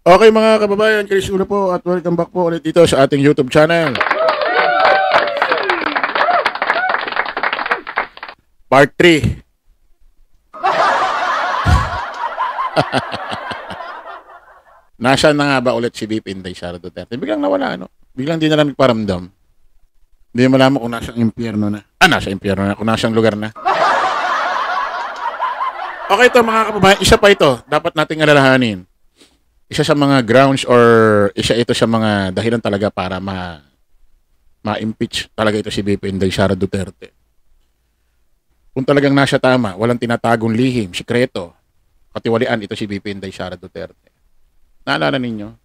Okay mga kababayan, Chris Uno po at welcome back po ulit dito sa ating YouTube channel. Part 3. Nasaan na nga ba ulit si VP Inday Sara Duterte? Biglang nawala, ano? Biglang di na lang nagparamdam. Hindi mo malaman kung nasa impyerno na. Nasa impyerno na. Kung nasang lugar na. Okay ito mga kababayan, isa pa ito. Dapat nating alalahanin. Isa sa mga grounds or isa ito sa mga dahilan talaga para ma-impeach talaga ito si VP Inday Sara Duterte. Kung talagang nasa tama, walang tinatagong lihim, sikreto, katiwalian ito si VP Inday Sara Duterte. Naalala ninyo?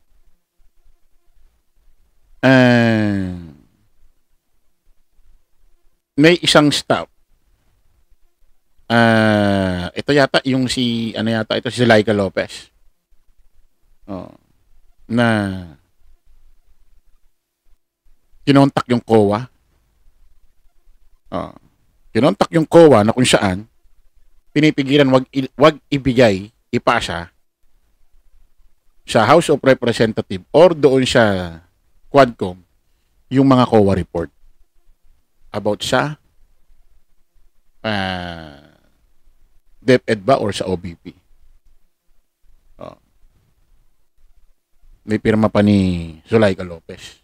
May isang staff. Ito yata yung si ito si Laika Lopez. Oh, na kinontak yung COA. Kinontak yung COA na kung saan pinipigilan wag ibigay, ipasa sa House of Representatives or doon sa Quadcom yung mga COA report about sa DepEd ba or sa OBP. May pirma pa ni Zulaika Lopez.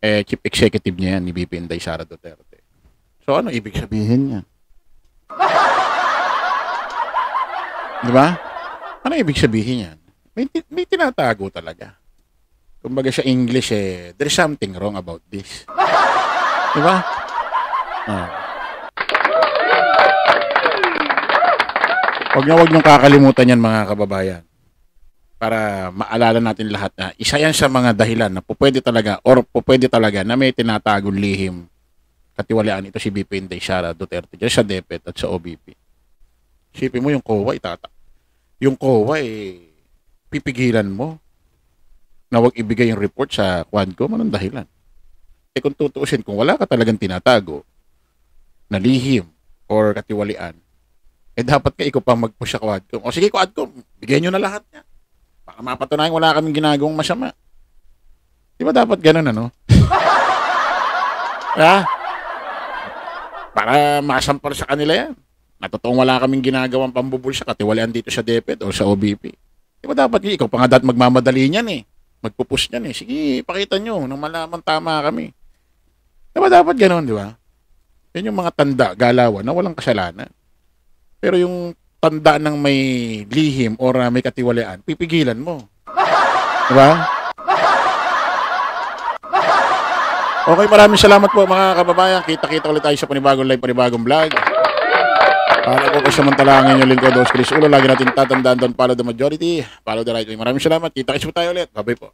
Chief executive niya yan ni VP Inday Sara Duterte. So ano ibig sabihin niya? Di ba? Ano ibig sabihin yan? May tinatago talaga. Kumbaga sa English there's something wrong about this. Di ba? Huwag niyong kakalimutan yan mga kababayan. Para maalala natin lahat na isa yan sa mga dahilan na pwede talaga na may tinatagong lihim katiwalian ito si VP Inday Sara Duterte dyan sa DepEd at sa OBP. Isipin mo yung COA yung COA pipigilan mo na wag ibigay yung report sa Quadcom. Anong dahilan? Kung tutuusin, kung wala ka talagang tinatago na lihim or katiwalian, dapat ka ikaw pa mag-push sa Quadcom. O sige Quadcom, bigyan nyo na lahat niya. Para mapatunayan wala kaming ginagawang masama. Di ba dapat ganun, ano? Para masampal sa kanila yan. Natotong wala kaming ginagawang pambubulsa, katiwalian dito sa DepEd o sa OBP. Di ba dapat ikaw pa nga dapat magmamadali niyan magpupush niyan Sige, pakita nyo nang malaman tama kami. Di ba dapat ganun, di ba? Yan yung mga tanda, galawan na walang kasalanan. Pero yung tanda ng may lihim or may katiwalian, pipigilan mo. Diba? Okay, maraming salamat po mga kababayan. Kita-kita ulit tayo sa panibagong live, panibagong vlog. Para po kasamantalangin yung lingkod, Chris Uno. Lagi natin tatandaan doon, follow the majority, follow the right way. Maraming salamat. Kita-kita tayo ulit. Bye-bye po.